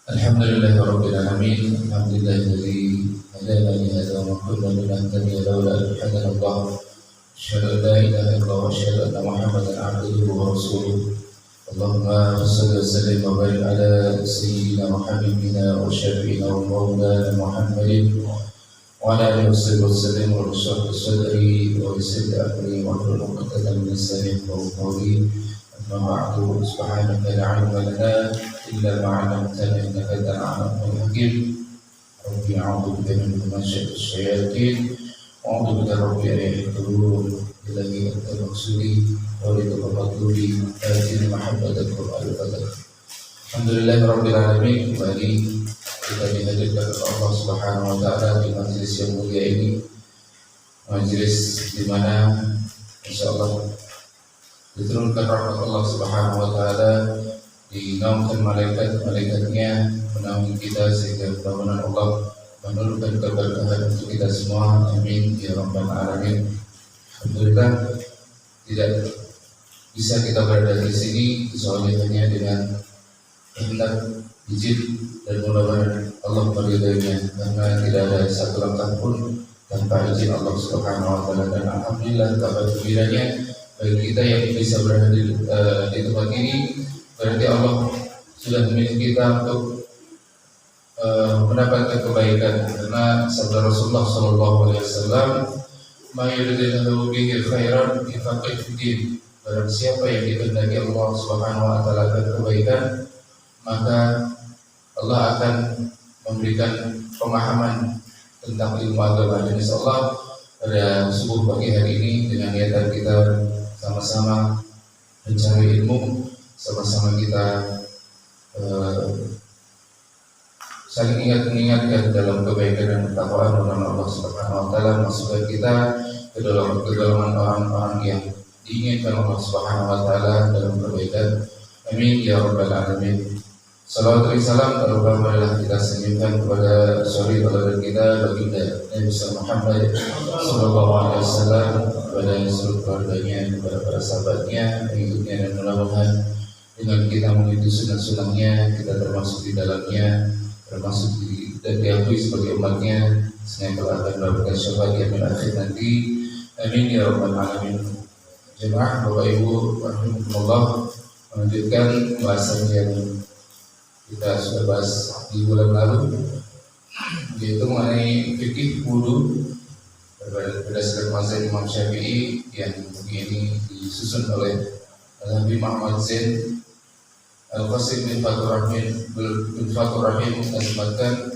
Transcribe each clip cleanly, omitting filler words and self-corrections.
Alhamdulillahirabbil alamin. Alhamdulillahilladzi hadana li hadza wa ma kunna linahtadiya lawla an hadana Allah. Asyhadu an la ilaha illallah wa asyhadu anna Muhammadan abduhu wa rasuluh. Allahumma shalli wa sallim wa barik ala sayyidina wa habibina wa syafi'ina wa maulana Muhammadin wa ala alihi wa sallam wa shrah sadri wa yassir amri wa hlul 'uqdatam min lisani yafqahu qawli. Amma ba'du, subhanaka la 'ilma lana illa ma 'allamtana innaka antal 'alimul hakim. Rabbi a'udzu bika min hamazatis syayatin wa a'udzu bika rabbi an yahdurun. Ilahi anta maksudi wa ridha matlubi atini mahabbatal qur'an al-qadar. Alhamdulillahirabbil alamin. Kembali kita dihadirkan oleh Allah Subhanahu wa taala di majelis yang mulia ini, majelis di mana insyaallah diturunkan rahmat Allah Subhanahu wa taala, dinaungi malaikat-malaikatnya menaungi kita sehingga mudah-mudahan Allah menurunkan keberkahan untuk kita semua. Amin ya rabbal alamin. Alhamdulillah, tidak bisa kita berada di sini kecuali hanya dengan kehendak, izin dan mudah-mudahan Allah meridainya, karena tidak ada satu langkah pun tanpa izin Allah Subhanahu wa taala. Dan alhamdulillah kabar gembiranya bagi kita yang bisa berada di tempat ini, berarti Allah sudah memilih kita untuk mendapatkan kebaikan, karena sabda Rasulullah SAW, "Ma yuridillahu bihi khairan yufaqihu fid-din." Barang siapa yang dikehendaki Allah Subhanahu wa taala kebaikan, maka Allah akan memberikan pemahaman tentang ilmu agama. Dan insyaallah pada subuh pagi hari ini dengan niatan kita sama-sama mencari ilmu, sama-sama kita saling mengingatkan dalam kebaikan dan ketakwaan kepada Allah Subhanahu wa taala, masukkan kita ke dalam kedalaman orang-orang yang diinginkan Allah Subhanahu wa taala dalam kebaikan. Amin ya rabbal alamin. Salawat dan salam terutama kita senyumkan kepada suri teladan kita baginda Nabi Muhammad sallallahu alaihi wasallam, kepada seluruh keluarganya, kepada para sahabatnya, pengikutnya, dan mudah-mudahan dengan kita mengikuti sunnah-sunnahnya, kita termasuk di dalamnya, termasuk dan diakui sebagai umatnya, sehingga akan mendapatkan syafaat yang akhir nanti. Amin ya rabbal alamin. Jemaah Bapak Ibu rahimakumullah, melanjutkan bahasan yang kita sudah bahas di bulan lalu, yaitu mengenai fikih wudu berdasarkan mazhab Imam Syafi'i yang ini disusun oleh Habib Muhammad Zain Al-Qasim bin Fathur Rahim mengisbatkan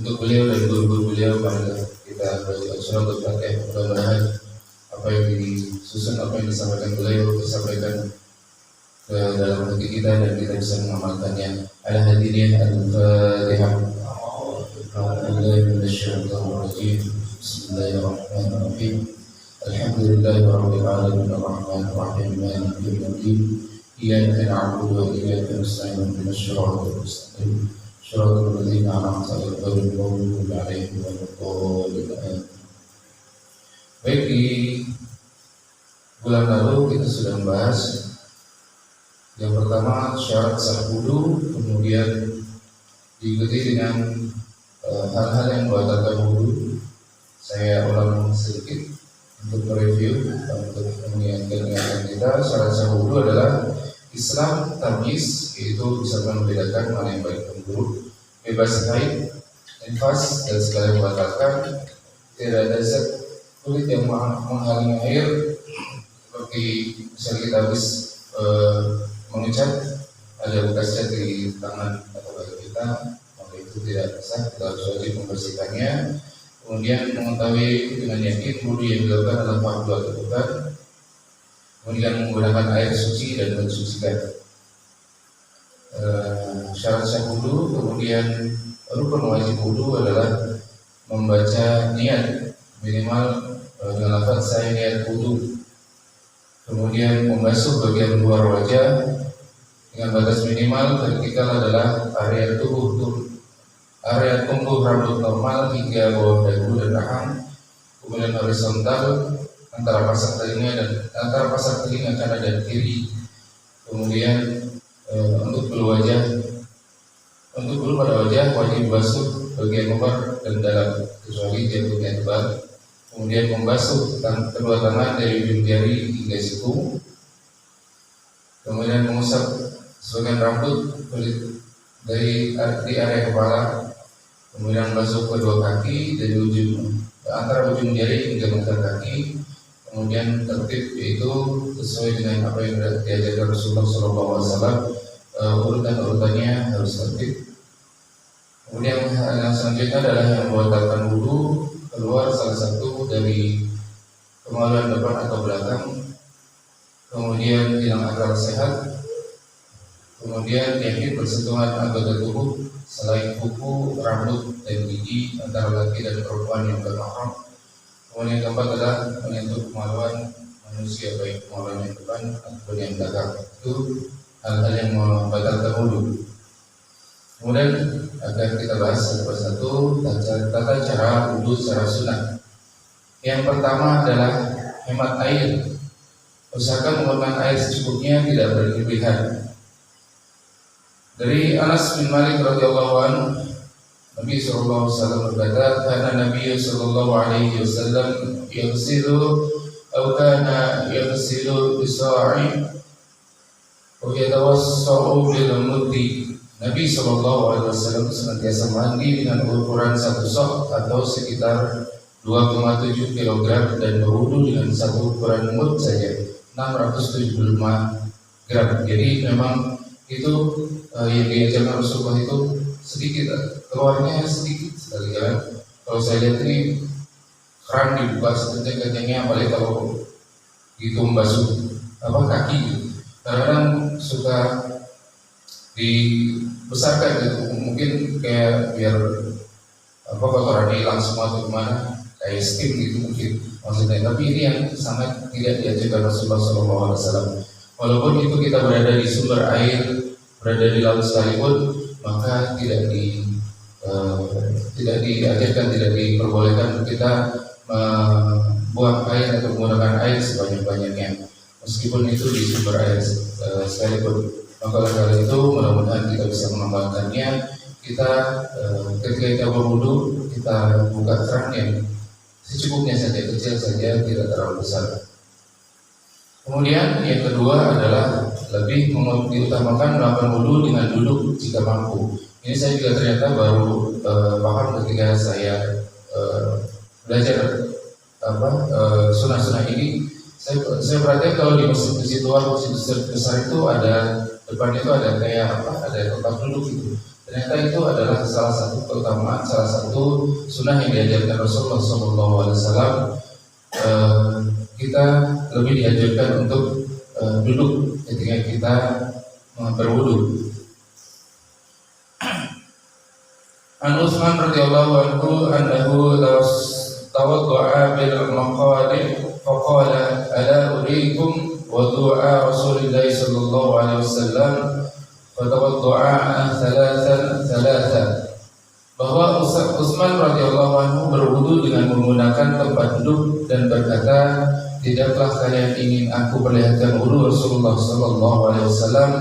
untuk beliau dan guru-guru beliau. Pada kita baca surah Al-Fatihah, mudah-mudahan apa yang disusun, apa yang disampaikan beliau disampaikan ke dalam hati kita dan kita bisa mengamalkannya. Al-hadirin al-Fatihah. Bismillahirrahmanirrahim. Alhamdulillahirabbil alamin arrahmanir rahim maliki yaumiddin. Iyyaka na'budu wa iyyaka nasta'in ihdinas siratal mustaqim siratal ladzina an'amta 'alaihim ghairil maghdubi 'alaihim waladdallin. Baik, di bulan lalu kita sudah membahas yang pertama syarat sah wudu, kemudian diikuti dengan hal-hal yang membatalkan wudu. Saya ulang sedikit untuk mereview, untuk mengingatkan kita. Syarat sah wudu adalah Islam tamyiz, yaitu bisa membedakan mana yang baik dan buruk, bebas haid, nifas, dan segala yang membatalkan. Tidak ada zat kulit yang menghalangi air, seperti misalnya kita habis mengucap ada bekas cat di tangan atau bagi kita, maka itu tidak sah, kita harus wajib membersihkannya. Kemudian mengetahui dengan yakin wudu yang dilakukan adalah fardu atau bukan. Kemudian menggunakan air suci dan mensucikan. Syarat sah wudu, kemudian rukun wajib wudu adalah membaca niat minimal dengan lafaz saya niat wudu. Kemudian membasuh bagian luar wajah dengan batas minimal vertikal adalah area tubuh area tumbuh rambut normal hingga bawah dagu dan rahang. Kemudian horizontal antara pasar telinga kanan dan kiri. Kemudian wajib basuh bagian luar dan dalam kecuali jantungnya tebal. Kemudian membasuh kedua tangan dari ujung jari hingga siku. Kemudian mengusap sebagian rambut kulit di area kepala. Kemudian membasuh kedua kaki dari antara ujung jari hingga mata kaki. Kemudian tertib yaitu sesuai dengan apa yang diajarkan Rasulullah SAW. Urutannya harus tertib. Kemudian yang selanjutnya adalah yang membatalkan wudu, keluar salah satu dari kemaluan depan atau belakang, kemudian hilang akal sehat, kemudian yakin bersentuhan anggota tubuh selain kuku, rambut, dan gigi antara laki dan perempuan yang bermahram. Kemudian keempat adalah menyentuh kemaluan manusia baik kemaluan yang depan ataupun yang belakang. Itu hal-hal yang membatalkan wudu. Kemudian akan kita bahas satu persatu tata cara wudu secara sunnah. Yang pertama adalah hemat air. Usahakan menggunakan air secukupnya, tidak berlebihan. Dari Anas bin Malik radhiyallahu anhu, Nabi sallallahu alaihi wasallam berkata, "Kana Nabi sallallahu alaihi wasallam yaghsilu aw kana yaghsilu bisa'i wa yatawassau bil muddi." Nabi sallallahu alaihi wasallam senantiasa mandi dengan ukuran 1 sok atau sekitar 2,7 kg dan berwudu dengan satu ukuran mud saja 675 gram. Jadi memang itu yang diajarkan Rasulullah itu sedikit, keluarnya sedikit sekali kan. Kalau saya lihat ini keran dibuka sekencang-kencangnya, apalagi kalau gitu membasuh kaki gitu. Kadang-kadang suka dibesarkan gitu, mungkin kayak biar kotorannya hilang semua atau gimana, kayak steam gitu mungkin maksudnya. Tapi ini yang sangat tidak diajarkan Rasulullah SAW. Walaupun itu kita berada di sumber air, berada di laut sekalipun, maka tidak diajarkan, tidak diperbolehkan kita membuang air atau menggunakan air sebanyak-banyaknya, meskipun itu di sumber air sekalipun. Maka oleh karena itu mudah-mudahan kita bisa mengembangkannya. Kita ketika kita berwudu, kita buka keran yang secukupnya saja, kecil saja, tidak terlalu besar. Kemudian yang kedua adalah lebih diutamakan melakukan wudu dengan duduk jika mampu. Ini saya juga ternyata baru paham ketika saya belajar sunnah-sunnah ini. Saya perhatikan kalau di masjid luar, masjid besar itu ada depannya itu ada kayak ada tempat duduk gitu. Ternyata itu adalah salah satu keutamaan, salah satu sunnah yang diajarkan Rasulullah SAW. Kita lebih diajarkan untuk duduk ketika kita berwudu. An Utsman radhiyallahu anhu annahu tawadda'a bil maqadir faqala ala uriikum wudu'a Rasulillah sallallahu alaihi wasallam fatawadda'a thalathan. Bahwa Utsman radhiyallahu anhu berwudu dengan menggunakan tempat duduk dan berkata, "Tidaklah kalian ingin aku perlihatkan wudu Rasulullah sallallahu alaihi wasallam?"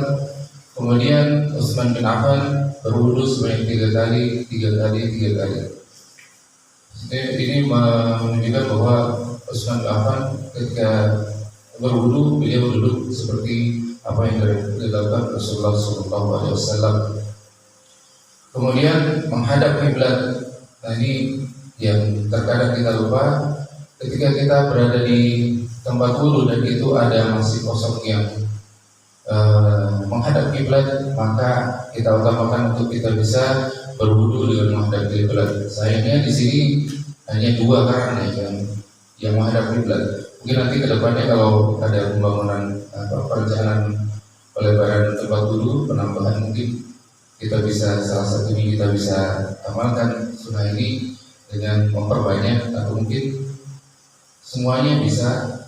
Kemudian Utsman bin Affan berwudu sebanyak 3 kali. Ini menunjukkan bahwa Utsman bin Affan ketika berwudu beliau duduk seperti apa yang dilakukan Rasulullah sallallahu alaihi wasallam. Kemudian menghadap kiblat. Nah, ini yang terkadang kita lupa ketika kita berada di tempat wudu dan itu ada masih kosong yang menghadap kiblat, maka kita utamakan untuk kita bisa berwudu dengan menghadap kiblat. Sayangnya di sini hanya 2 keran yang menghadap kiblat. Mungkin nanti kedepannya kalau ada pembangunan perencanaan pelebaran tempat wudu, penambahan, mungkin kita bisa salah satunya kita bisa amalkan sunnah ini dengan memperbanyak atau mungkin semuanya bisa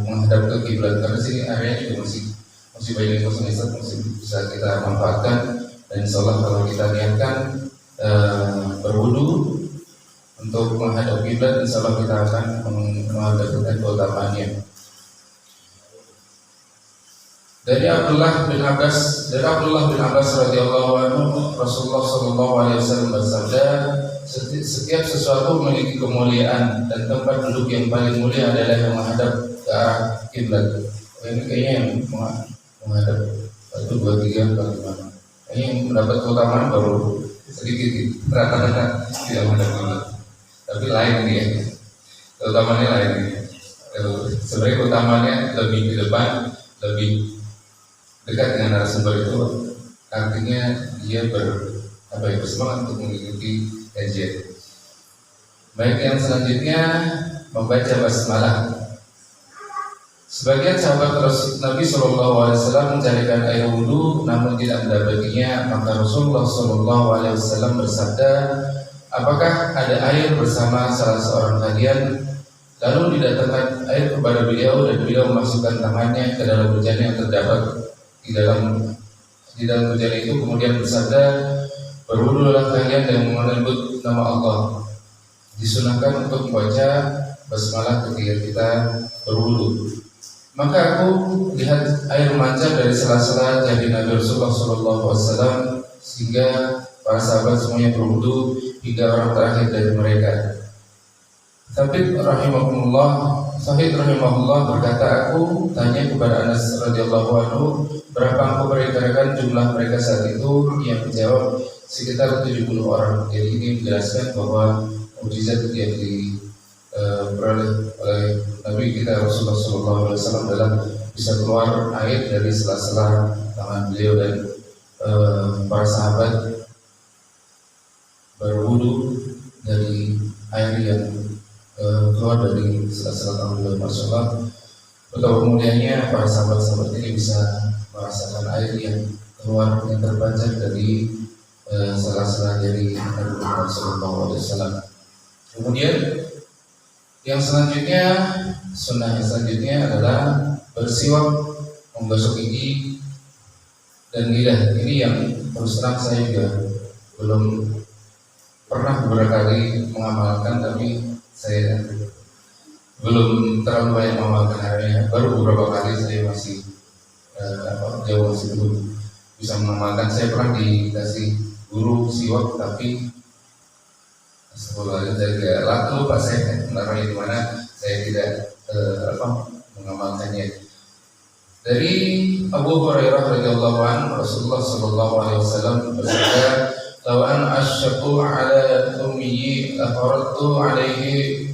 menghadap ke kiblat, karena sini areanya juga masih banyak kosong, masih bisa kita manfaatkan. Dan insyaallah kalau kita niatkan berwudu untuk menghadap kiblat, insyaallah kita akan mendapatkan keutamaannya. Dari Abdullah bin Abbas radhiyallahu anhu, Rasulullah sallallahu alaihi wasallam bersabda, setiap sesuatu memiliki kemuliaan dan tempat duduk yang paling mulia adalah yang menghadap ke arah kiblat. Ini kayaknya yang menghadap 1, 2, 3, 4, 5. Kayaknya yang mendapat keutamaan baru sedikit, rata-rata tidak menghadap kiblat. Tapi lain ini ya, keutamaannya lain ini. Sebenarnya keutamaannya lebih di depan, lebih dekat dengan narasumber itu, artinya dia bersemangat untuk mengikuti kajian. Baik, yang selanjutnya membaca basmalah. Sebagian sahabat Nabi SAW mencarikan air wudhu namun tidak mendapatinya, maka Rasulullah SAW bersabda, apakah ada air bersama salah seorang kalian? Lalu didatangkan air kepada beliau dan beliau memasukkan tangannya ke dalam bejana yang terdapat di dalam bejana itu, kemudian bersabda, berwudulah kalian dan menyebut nama Allah. Disunahkan untuk membaca basmalah ketika kita berwudu. Maka aku lihat air memancar dari sela-sela jari Nabi Rasulullah SAW sehingga para sahabat semuanya berwudu hingga orang terakhir dari mereka. Sahid rahimahullah berkata, aku tanya kepada Anas radhiyallahu anhu, berapa engkau perkirakan jumlah mereka saat itu? Yang menjawab sekitar 70 orang. Jadi ini menjelaskan bahwa mukjizat yang diperoleh oleh Nabi kita Rasulullah SAW dalam bisa keluar air dari sela-sela tangan beliau dan para sahabat berwudu dari air yang keluar dari sela-sela tangan beliau. Masyaallah, betapa mulianya para sahabat-sahabat ini bisa merasakan air yang keluar, yang terpancar dari sela-sela dari Nabi Muhammad SAW. Kemudian yang selanjutnya, sunnah yang selanjutnya adalah bersiwak, menggosok gigi dan lidah. Ini yang terus terang saya juga belum pernah beberapa kali mengamalkan, tapi saya belum terlalu banyak mengamalkan harinya. Baru beberapa kali saya masih belum bisa mengamalkan. Saya pernah dikasih guru siwak, tapi sebelumnya saya tidak laku, pas saya menaruhnya di mana saya tidak mengamalkannya. Dari Abu Hurairah radhiyallahu anhu, Rasulullah sallallahu alaihi wasallam bersabda, "Law an asyaqu ala ummi lafaradtu alaihi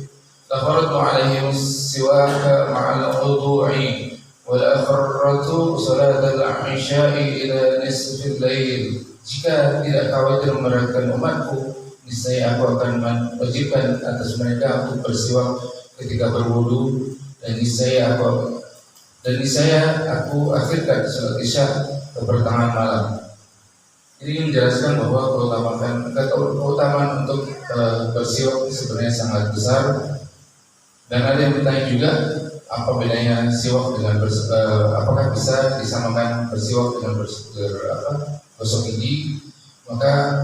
siwaka ma'al wudu'i wa la farratu salat al-isya'i ila nisfil lail." Jika tidak khawatir memberatkan umatku, niscaya aku akan mewajibkan atas mereka untuk bersiwak ketika berwudu, dan niscaya aku akhirkan salat isya ke pertengahan malam. Ini menjelaskan bahwa keutamaan untuk bersiwak sebenarnya sangat besar. Dan ada yang bertanya juga, apa bedanya siwak dengan apakah bisa disamakan bersiwak dengan gosok gigi? Maka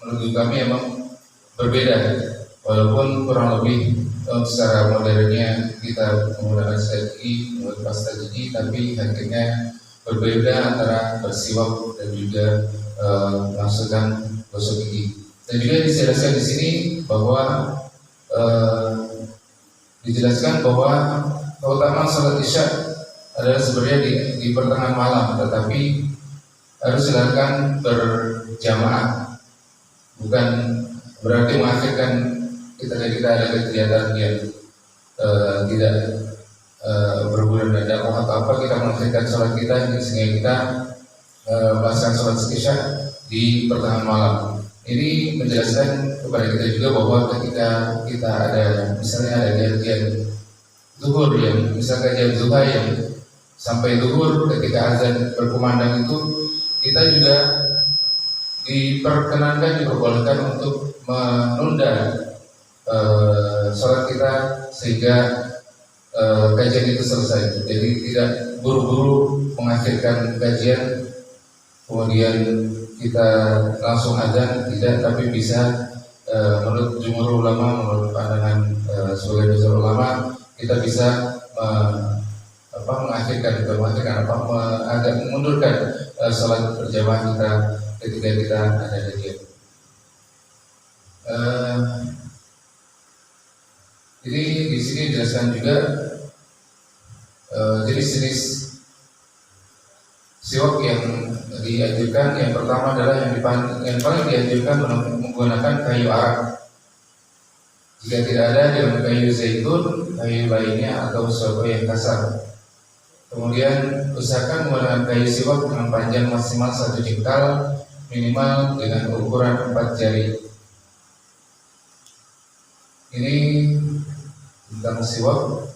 menurut kami emang berbeda, walaupun kurang lebih secara modernnya kita menggunakan sikat gigi, menggunakan pasta gigi, tapi hakikatnya berbeda antara bersiwak dan juga melangsungkan gosok gigi. Dan juga dijelaskan di sini bahwa keutamaan salat isya adalah sebenarnya di pertengahan malam, tetapi harus dilakukan berjamaah. Bukan berarti mengakhirkan kita ada kegiatan yang tidak berbulan dakwah atau apa, kita mengakhirkan sholat kita sehingga kita melaksanakan sholat isya di pertengahan malam. Ini menjelaskan kepada kita juga bahwa ketika kita ada misalnya ada kajian zuhur yang misalkan kajian zuhur yang sampai zuhur, ketika azan berkumandang itu kita juga diperbolehkan untuk menunda sholat kita sehingga kajian itu selesai. Jadi tidak buru-buru mengakhirkan kajian kemudian kita langsung azan, tidak, tapi bisa menurut jumhur ulama, menurut pandangan sebagian besar ulama, kita bisa agak mengundurkan sholat berjamaah kita ketika kita ada di Jadi di sini dijelaskan juga jenis-jenis siwak yang dianjurkan. Yang pertama adalah yang paling dianjurkan menggunakan kayu arak. Jika tidak ada dengan kayu zaitun, kayu lainnya atau sesuatu yang kasar. Kemudian usahakan menggunakan kayu siwak dengan panjang maksimal 1 jengkal, minimal dengan ukuran 4 jari. Ini tentang siwak.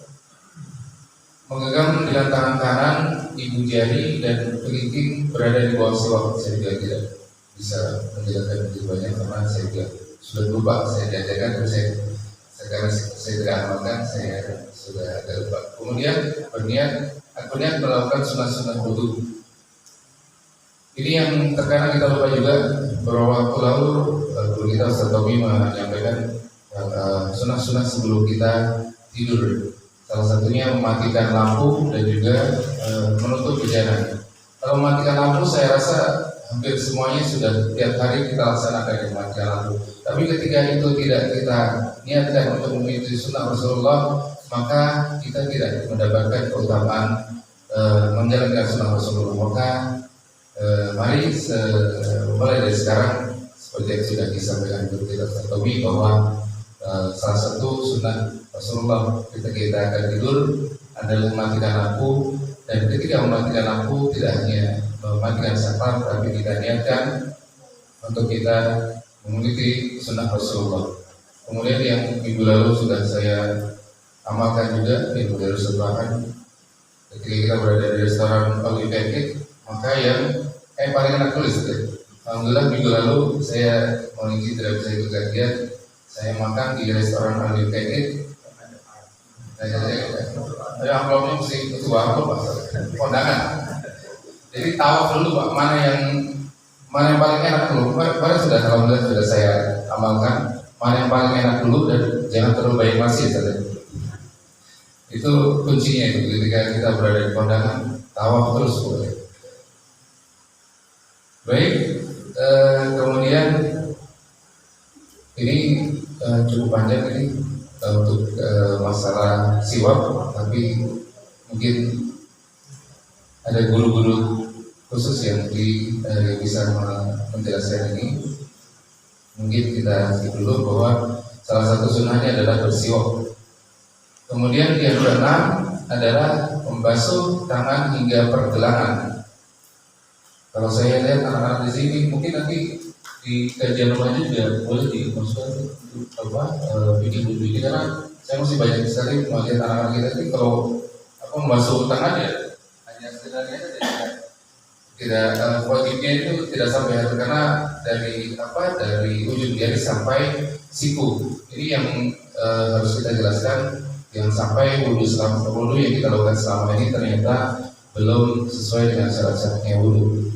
Menggenggam dengan tangan kanan ibu jari dan kelingking berada di bawah siwak. Saya juga tidak bisa menjelaskan lebih banyak karena saya juga sudah lupa. Saya diajarkan terus sekarang saya tidak amalkan, saya sudah agak lupa. Kemudian berniat melakukan sunah-sunah wudu. Ini yang terkadang kita lupa juga. Beberapa waktu lalu guru kita Ustaz Tommy menyampaikan sunah-sunah sebelum kita tidur. Salah satunya mematikan lampu dan juga menutup bejana. Kalau mematikan lampu, saya rasa hampir semuanya sudah tiap hari kita laksanakan mematikan lampu. Tapi ketika itu tidak kita niatkan untuk mengikuti sunnah Rasulullah, maka kita tidak mendapatkan keutamaan menjalankan sunnah Rasulullah. Maka mari mulai dari sekarang, seperti yang sudah disampaikan guru kita Ustaz Tommy, bahwa salah satu sunnah Rasulullah ketika kita akan tidur adalah mematikan lampu. Dan ketika mematikan lampu tidak hanya mematikan safar, tapi kita niatkan untuk kita mengikuti sunnah Rasulullah. Kemudian yang minggu lalu sudah saya amalkan juga, minggu dari setelah ketika kita berada di restoran All You Can Eat, maka yang paling enak tulis. Alhamdulillah minggu lalu saya mengisi tidak bisa ikut kajian. Saya makan di restoran All You Can Eat. Ada amplopnya mesti ketua amplop kondangan. Jadi tawaf dulu Pak, mana yang paling enak dulu. Kemarin alhamdulillah sudah saya amalkan. Mana yang paling enak dulu dan jangan terlalu banyak masjid. Itu kuncinya itu. Ketika kita berada di kondangan, tawaf terus boleh. Baik, kemudian ini cukup panjang ini untuk masalah siwak, tapi mungkin ada guru-guru khusus yang bisa menjelaskan ini. Mungkin kita lihat dulu bahwa salah satu sunnahnya adalah bersiwak. Kemudian yang keenam adalah membasuh tangan hingga pergelangan. Kalau saya lihat anak-anak di sini, mungkin nanti di kajian rumah juga boleh dimasukkan video ini, karena saya masih banyak sekali melihat anak-anak kita ini kalau membasuh tangan ya hanya sebenarnya tidak wajibnya itu tidak sampai hati, karena dari ujung jari sampai siku. Ini yang harus kita jelaskan, yang sampai wudhu yang kita lakukan selama ini ternyata belum sesuai dengan syarat-syaratnya wudhu.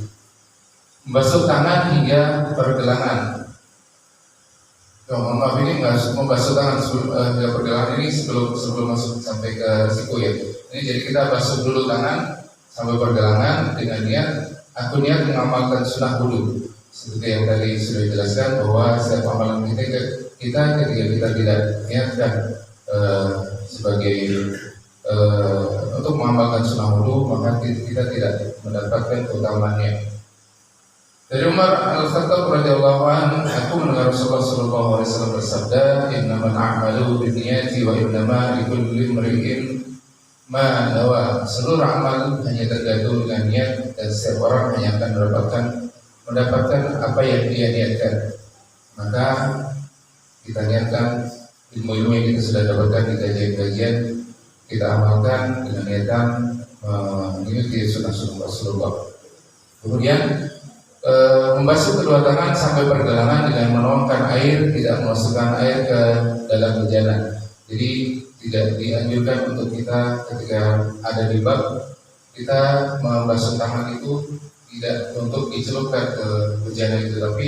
Membasuh tangan hingga pergelangan. Maaf, ini membasuh tangan hingga pergelangan ini sebelum masuk sampai ke siku ya. Ini jadi kita basuh dulu tangan sampai pergelangan dengan niat aku niat mengamalkan sunnah wudu. Seperti yang tadi sudah dijelaskan bahwa setiap amalan kita ketika kita tidak niatkan sebagai untuk mengamalkan sunnah wudu, maka kita tidak mendapatkan keutamaannya. Dari Umar Al-Khattab radhiyallahu anhu, aku mendengar Rasulullah sallallahu alaihi wasallam bersabda, "Innamal a'malu binniyati wa innama likulli imri'in ma nawa." Seluruh amal hanya tergantung dengan niat, dan setiap orang hanya akan mendapatkan apa yang dia niatkan. Maka kita niatkan ilmu-ilmu yang kita sudah dapatkan di kajian-kajian, kita amalkan dengan niatan mengikuti sunnah-sunnah Rasulullah. Kemudian membasuh kedua tangan sampai pergelangan dengan menuangkan air, tidak memasukkan air ke dalam bejana. Jadi tidak dianjurkan untuk kita ketika ada di bab kita membasuh tangan itu tidak untuk dicelupkan ke bejana itu, tapi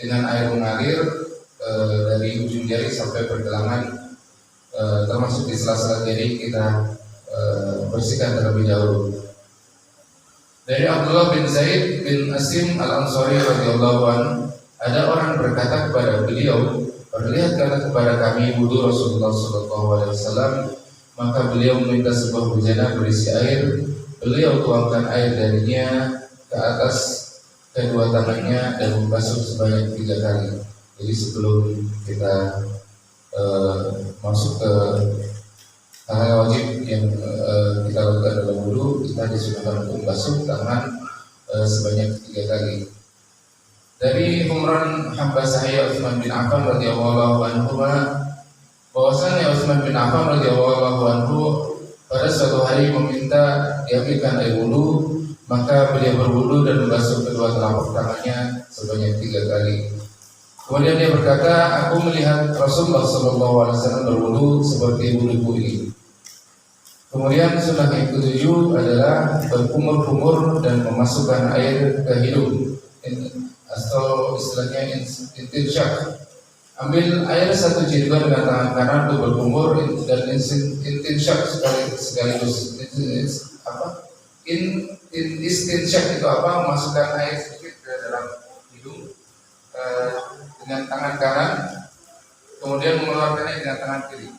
dengan air mengalir dari ujung jari sampai pergelangan, termasuk di sela-sela jari kita bersihkan terlebih dahulu. Dari Abdullah bin Zaid bin Asim al-Ansari radhiyallahu anhu, ada orang berkata kepada beliau, perlihatkanlah kepada kami wudu Rasulullah SAW. Maka beliau meminta sebuah bejana berisi air. Beliau tuangkan air darinya ke atas kedua tangannya dan membasuh sebanyak 3 kali. Jadi sebelum kita masuk ke hal wajib yang kita lakukan dalam wudu, kita disunahkan untuk membasuh tangan sebanyak 3 kali. Dari Umran hamba sahaya Utsman bin Affan radhiyallahu anhu, bahwasanya Utsman bin Affan radhiyallahu anhu pada suatu hari meminta diambilkan air wudu, maka beliau berwudu dan membasuh kedua telapak tangannya sebanyak 3 kali. Kemudian dia berkata, aku melihat Rasulullah SAW berwudu seperti wuduku ini. Kemudian sunnah yang ketujuh adalah berkumur-kumur dan memasukkan air ke hidung, atau istilahnya istinshaq. Ambil air 1 jerigen dengan tangan kanan untuk berkumur dan istinshaq sekaligus. Istinshaq itu apa? Memasukkan air sedikit ke dalam hidung dengan tangan kanan, kemudian mengeluarkannya dengan tangan kiri.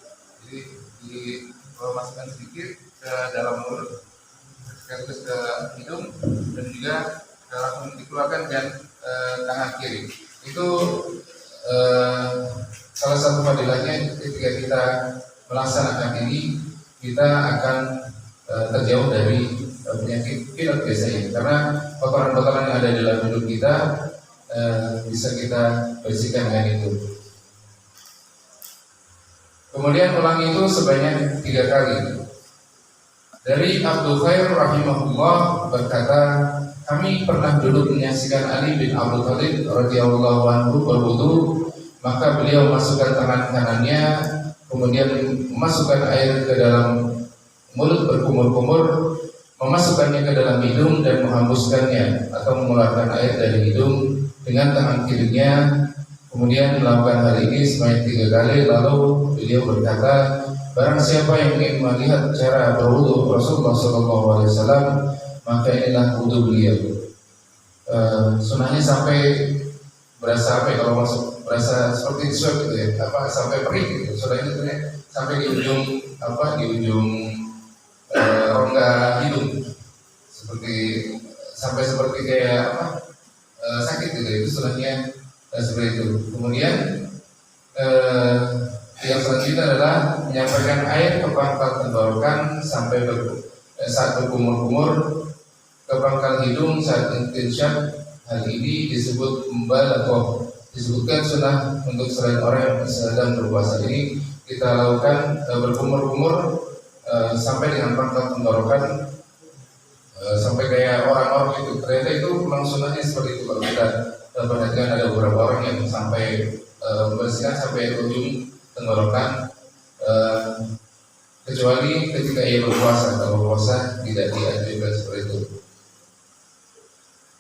Jadi masukkan sedikit ke dalam mulut, sekaligus ke hidung, dan juga langsung dikeluarkan dengan tangan kiri. Itu salah satu fadilahnya. Ketika kita melaksanakan ini, kita akan terjauh dari penyakit pilek biasanya, karena kotoran-kotoran yang ada di dalam hidup kita bisa kita bersihkan dengan itu. Kemudian ulangi itu sebanyak 3 kali. Dari Abdul Khair rahimahullah berkata, kami pernah duduk menyaksikan Ali bin Abi Thalib radhiyallahu anhu berwudu, maka beliau masukkan tangan kanannya, kemudian memasukkan air ke dalam mulut berkumur-kumur, memasukkannya ke dalam hidung dan menghembuskannya atau mengeluarkan air dari hidung dengan tangan kirinya. Kemudian melakukan hal ini sebanyak 3 kali. Lalu beliau berkata, barang siapa yang ingin melihat cara berwudu Rasulullah SAW, maka inilah wudu beliau. Sunnahnya sampai berasa apa ya, kalau masuk berasa seperti swab gitu ya, sampai perih gitu. Sunnahnya itu sampai di ujung di ujung rongga hidung, sampai seperti kayak sakit gitu. Itu sunnahnya seperti itu. Kemudian yang selanjutnya adalah menyampaikan air ke pangkal tenggorokan sampai saat berkumur-kumur ke pangkal hidung saat istinshaq. Hal ini disebut mubalaghah. Disebutkan sunnah untuk selain orang yang sedang berpuasa. Ini kita lakukan berkumur-kumur sampai dengan pangkal tenggorokan, sampai kayak orang-orang itu. Ternyata itu memang sunnahnya seperti itu. Kalau kita perhatikan, ada beberapa orang yang sampai membersihkan sampai ujung tenggorokan, kecuali ketika ia berpuasa. Kalau berpuasa tidak dianjurkan seperti itu.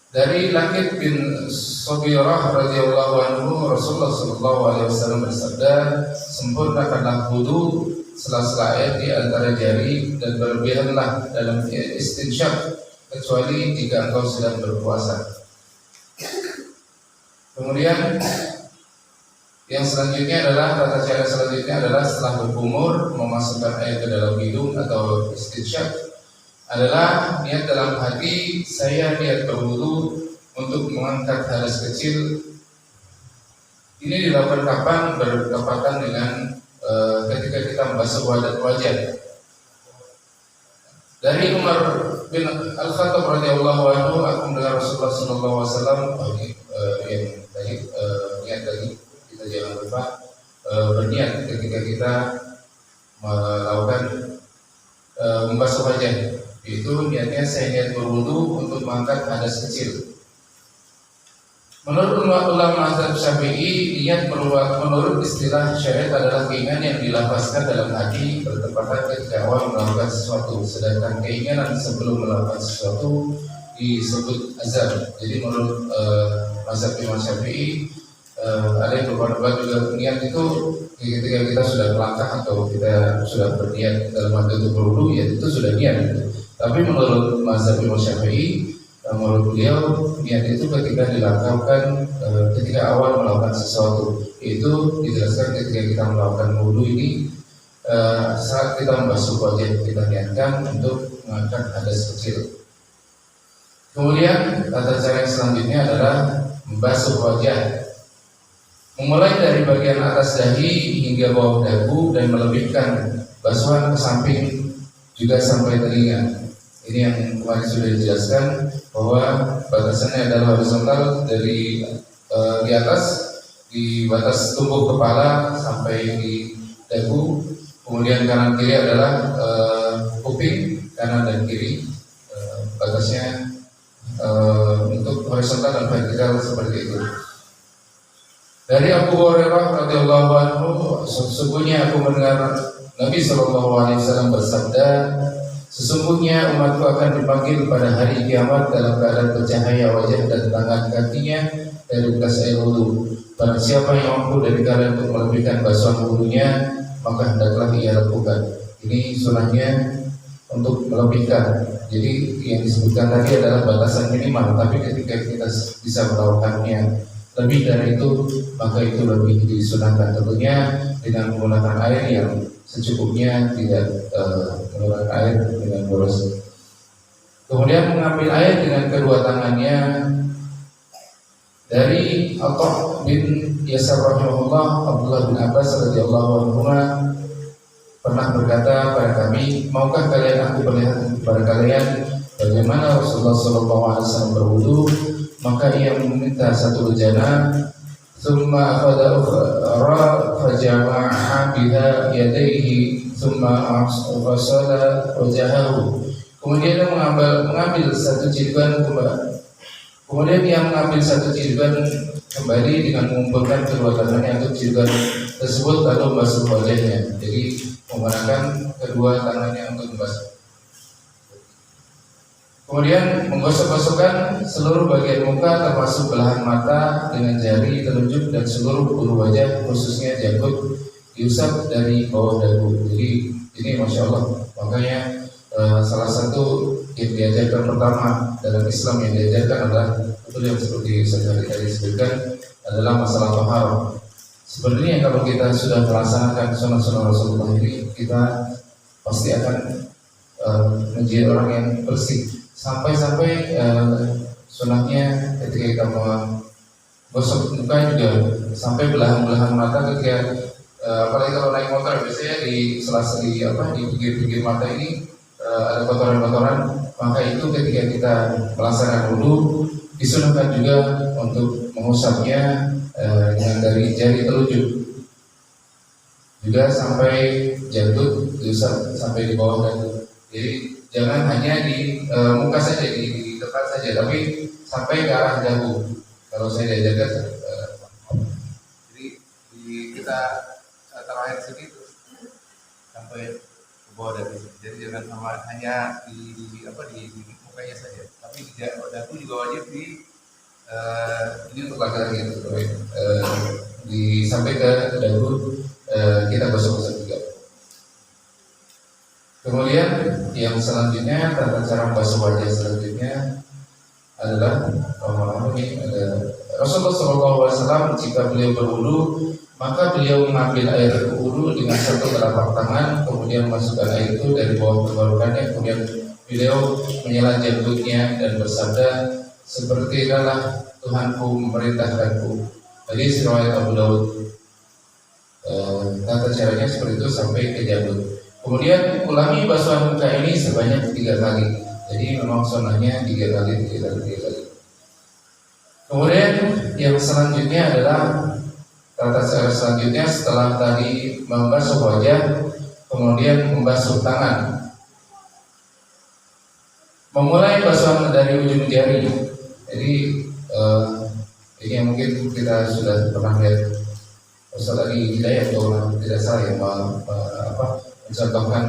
Dari Lakit bin Sobirah radhiyallahu anhu, Rasulullah SAW bersabda, sempurnakanlah wudu sela-sela air di antara jari dan berlebihanlah dalam istinshaq, kecuali jika engkau sedang berpuasa. Kemudian yang selanjutnya adalah tata cara selanjutnya adalah setelah berkumur memasukkan air ke dalam hidung atau istinshaq adalah niat dalam hati, saya niat berwudu untuk mengangkat hadas kecil. Ini dilakukan kapan? Bertepatan dengan ketika kita membasuh wajah. Dari Umar bin Al-Khattab radhiyallahu anhu, aku mendengar Rasulullah SAW yang tadi niat tadi kita jangan lupa berniat ketika kita melakukan membasuh wajah. Itu niatnya saya niat berwudu untuk mengangkat hadas kecil. Menurut ulama mazhab Syafi'i, niat menurut istilah syariat adalah keinginan yang dilafazkan dalam hati bertepatan ketika awal melakukan sesuatu, sedangkan keinginan sebelum melakukan sesuatu disebut azam. Jadi menurut mazhab Imam Syafi'i, ada yang beberapa juga niat itu ketika kita sudah melangkah atau kita sudah berniat dalam waktu itu berwudu, ya itu sudah niat. Tapi menurut mazhab Imam Syafi'i, menurut beliau niat itu ketika dilakukan ketika awal melakukan sesuatu. Itu dijelaskan ketika kita melakukan wudu ini, saat kita membasuh wajah kita niatkan untuk mengangkat hadas kecil. Kemudian tata cara yang selanjutnya adalah membasuh wajah, memulai dari bagian atas dahi hingga bawah dagu dan melebihkan basuhan ke samping juga sampai telinga. Ini yang kemarin sudah dijelaskan bahwa batasannya adalah horizontal dari di atas, di batas tubuh kepala sampai di dagu. Kemudian kanan kiri adalah kuping kanan dan kiri, batasnya untuk horizontal dan vertikal seperti itu. Dari Abu Hurairah radhiyallahu anhu, sesungguhnya aku mendengar Nabi sallallahu alaihi wasallam bersabda, sesungguhnya umatku akan dipanggil pada hari kiamat dalam keadaan bercahaya wajah dan tangan kakinya dari bekas air wudu. Barang siapa yang mampu dari kalian untuk melebihkan basuhan wudunya, maka hendaklah ia lakukan. Ini sunahnya untuk melebihkan. Jadi yang disebutkan tadi adalah batasan minimal, tapi ketika kita bisa melakukannya lebih dari itu, maka itu lebih disunahkan, tentunya dengan menggunakan air yang secukupnya, tidak menggunakan air dengan boros. Kemudian mengambil air dengan kedua tangannya. Dari Atha bin Yasar rahimahullah, Abdullah bin Abbas radhiyallahu anhu pernah berkata pada kami, maukah kalian aku perlihatkan kepada kalian bagaimana Rasulullah SAW berwudu? Maka ia meminta satu bejana, thumma akhadha ukhra fajama'a biha yadayhi thumma ghasala wajahahu. Kemudian dia mengambil satu jilban kembali dengan mengumpulkan kedua tangannya untuk jilban tersebut lalu membasuh wajahnya. Jadi menggunakan kedua tangannya untuk membasuh. Kemudian menggosok-gosokkan seluruh bagian muka termasuk belahan mata dengan jari telunjuk dan seluruh bulu wajah khususnya janggut diusap dari bawah dagu. Jadi ini masya Allah, makanya salah satu yang diajarkan pertama dalam Islam yang diajarkan adalah betul yang seperti saya tadi sebutkan adalah masalah taharah. Sebenarnya kalau kita sudah melaksanakan sunnah-sunnah Rasulullah ini, kita pasti akan menjadi orang yang bersih. Sampai-sampai sunahnya ketika kita menggosok muka juga sampai belahan-belahan mata ketika apalagi kalau naik motor biasanya di sela-sela di pinggir-pinggir mata ini ada kotoran-kotoran, maka itu ketika kita melaksanakan wudu disunahkan juga untuk mengusapnya dengan dari jari telunjuk juga sampai janggut diusap sampai di bawah dagu. Jadi jangan hanya di muka saja, di depan saja, tapi sampai ke arah dagu. Kalau saya diajarkan, jadi kita terakhir sini terus sampai ke bawah dagu. Jadi jangan hanya di mukanya saja, tapi di dagu juga wajib ini untuk laki-laki sampai ke dagu kita gosok-gosok juga. Kemudian yang selanjutnya, tata cara membasuh wajah selanjutnya adalah Rasulullah SAW jika beliau berwudu, maka beliau mengambil air wudu dengan satu telapak tangan, kemudian masukkan air itu dari bawah tenggorokannya, kemudian beliau menyela janggutnya dan bersabda, sepertilah Tuhanku memerintahkanku. Tadi riwayat Abu Daud. Tata caranya seperti itu sampai ke janggut. Kemudian ulangi basuhan muka ini sebanyak 3 kali. Jadi memang sunnahnya 3 kali. Kemudian yang selanjutnya adalah tata cara selanjutnya setelah tadi membasuh wajah, kemudian membasuh tangan. Memulai basuhan dari ujung jari. Jadi ini yang mungkin kita sudah pernah lihat Ustaz lagi Hidayat kalau tidak salah yang mencontohkan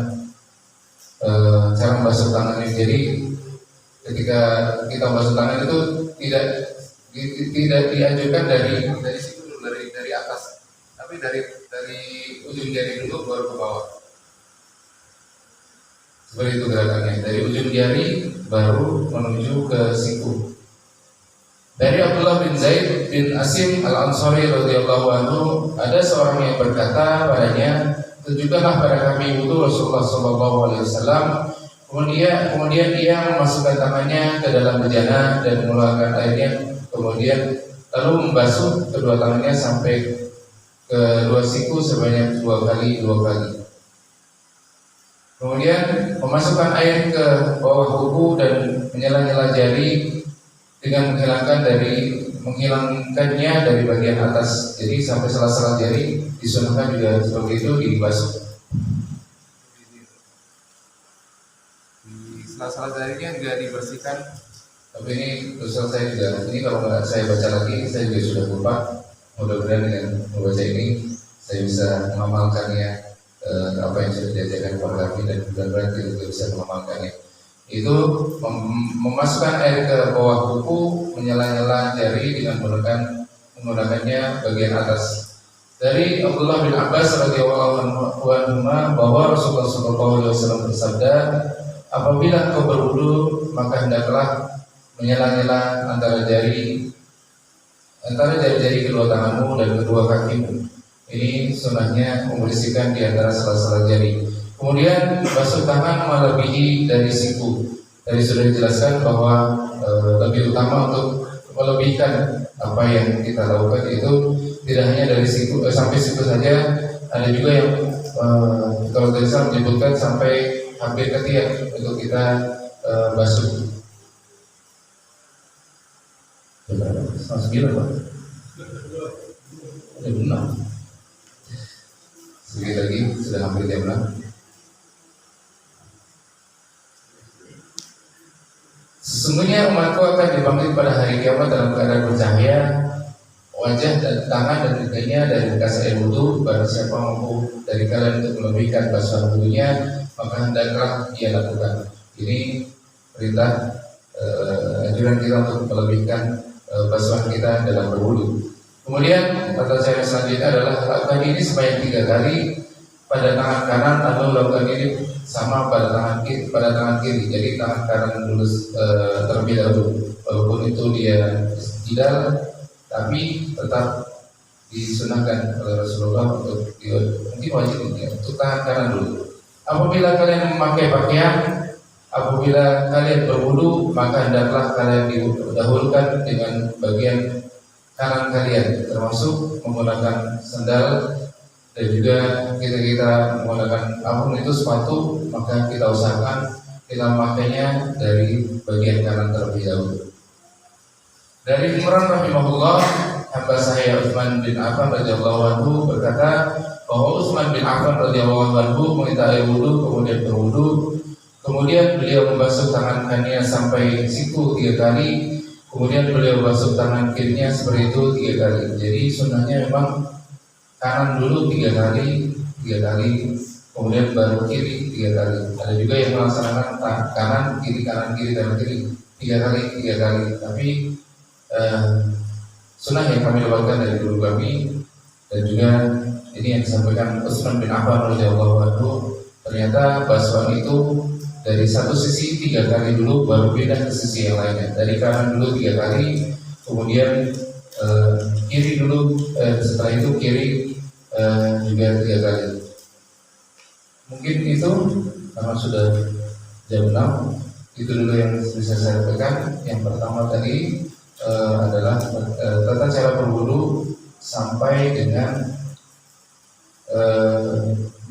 cara membasuh tangan ini. Jadi ketika kita membasuh tangan itu tidak dianjurkan dari situ, dari tapi dari ujung jari dulu baru ke bawah. Seperti itu gerakannya, dari ujung jari baru menuju ke siku. Dari Abdullah bin Zaid bin Asim Al-Ansari radhiyallahu anhu, ada seorang yang berkata padanya, tunjukkanlah pada kami wudu Rasulullah sallallahu alaihi wasallam. Kemudian dia memasukkan tangannya ke dalam bejana dan mengeluarkan airnya, kemudian lalu membasuh kedua tangannya sampai ke dua siku sebanyak dua kali. Kemudian memasukkan air ke bawah kuku dan menyela-nyela jari dengan menghilangkannya dari bagian atas. Jadi sampai sela-sela jari disunahkan juga seperti itu dibasuh. Di sela-sela jarinya juga dibersihkan. Tapi ini Ustaz saya juga, ini kalau nggak saya baca lagi saya juga sudah lupa. Mudah-mudahan dengan membaca ini saya bisa mengamalkannya, apa yang sudah diajarkan kepada kami, dan mudah-mudahan kita juga bisa mengamalkannya. Itu memasukkan air ke bawah kuku, menyela-nyela jari dengan menggunakannya bagian atas. Dari Abdullah bin Abbas radhiyallahu anhu bahwa Rasulullah sallallahu alaihi wasallam bersabda, apabila kau berwudu maka hendaklah menyela-nyela antara jari-jari kedua tanganmu dan kedua kakimu. Ini sunahnya membersihkan di antara sela-sela jari. Kemudian basuh tangan melebihi dari siku. Tadi sudah dijelaskan bahwa lebih utama untuk melebihkan apa yang kita lakukan itu tidak hanya dari siku sampai siku saja. Ada juga yang kalau tadi saya menyebutkan sampai hampir ketiak untuk kita basuh. Masuk gila Pak. Ada benar. Sedikit lagi sudah hampir jam 6. Sesungguhnya umatku akan dipanggil pada hari kiamat dalam keadaan bercahaya wajah dan tangan dan kakinya dari bekas air wudu. Barang siapa mampu dari kalian untuk melebihkan basuhan wudunya, maka hendaklah dia lakukan. Ini perintah anjuran kita untuk melebihkan basuhan kita dalam berwudu. Kemudian kata saya selanjutnya adalah lakukan ini sebanyak 3 kali pada tangan kanan, lalu lakukan ini sama pada tangan kiri. Jadi tangan kanan dulu terlebih dahulu, walaupun itu dia tidak, tapi tetap disunahkan oleh Rasulullah untuk mungkin wajib untuk tangan kanan dulu. Apabila kalian memakai pakaian, apabila kalian berwudu, maka hendaklah kalian didahulukan dengan bagian kanan kalian, termasuk menggunakan sandal. Dan juga kita menggunakan apapun itu sepatu, maka kita usahakan kita memakainya dari bagian kanan terlebih dahulu. Dari Imran rahimahullah, hamba saya Utsman bin Affan radhiyallahu anhu berkata bahwa Utsman bin Affan radhiyallahu anhu meminta air wudu, kemudian berwudu, kemudian beliau membasuh tangan kanannya sampai siku 3 kali, kemudian beliau membasuh tangan kirinya seperti itu 3 kali. Jadi sunnahnya memang kanan dulu 3 kali, kemudian baru kiri 3 kali. Ada juga yang melaksanakan kanan kiri 3 kali. Tapi sunnah yang kami dapatkan dari guru kami, dan juga ini yang disampaikan Utsman bin Affan radhiyallahu anhu, ternyata basuhan itu dari satu sisi 3 kali dulu, baru pindah ke sisi yang lainnya. Dari kanan dulu 3 kali, kemudian kiri dulu, setelah itu kiri juga 3 kali. Mungkin itu karena sudah jam 6, itu dulu yang bisa saya sampaikan. Yang pertama tadi adalah tata cara berwudu sampai dengan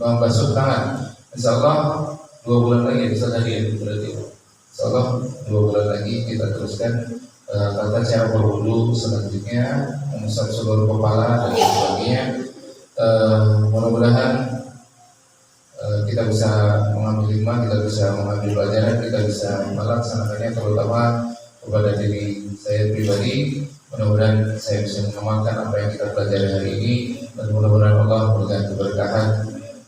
membasuh tangan. Insyaallah 2 bulan lagi bisa tadi berarti. Insyaallah 2 bulan lagi kita teruskan tata cara berwudu selanjutnya, mengusap seluruh kepala dan sebagainya. Mudah-mudahan kita bisa mengambil hikmah, kita bisa mengambil pelajaran, kita bisa melaksanakannya, terutama kepada diri saya pribadi. Mudah-mudahan saya bisa mengamalkan apa yang kita pelajari hari ini, dan mudah-mudahan Allah memberikan keberkahan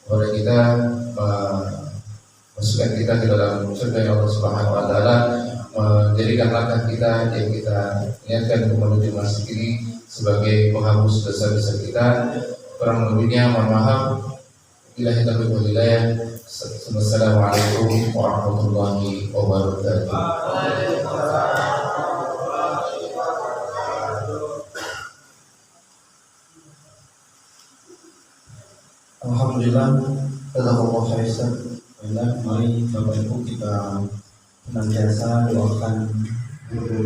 kepada kita, masukkan kita ke dalam surga Allah Subhanahu wa taala, menjadikan langkah kita yang kita niatkan menuju masjid ini sebagai penghapus dosa-dosa kita, Kurang lebihnya mohon maaf. Billahi taufiq wal hidayah. Wassalamualaikum warahmatullahi wabarakatuh. Alhamdulillah, jazakallahu khairan. Mari Bapak Ibu kita senantiasa doakan guru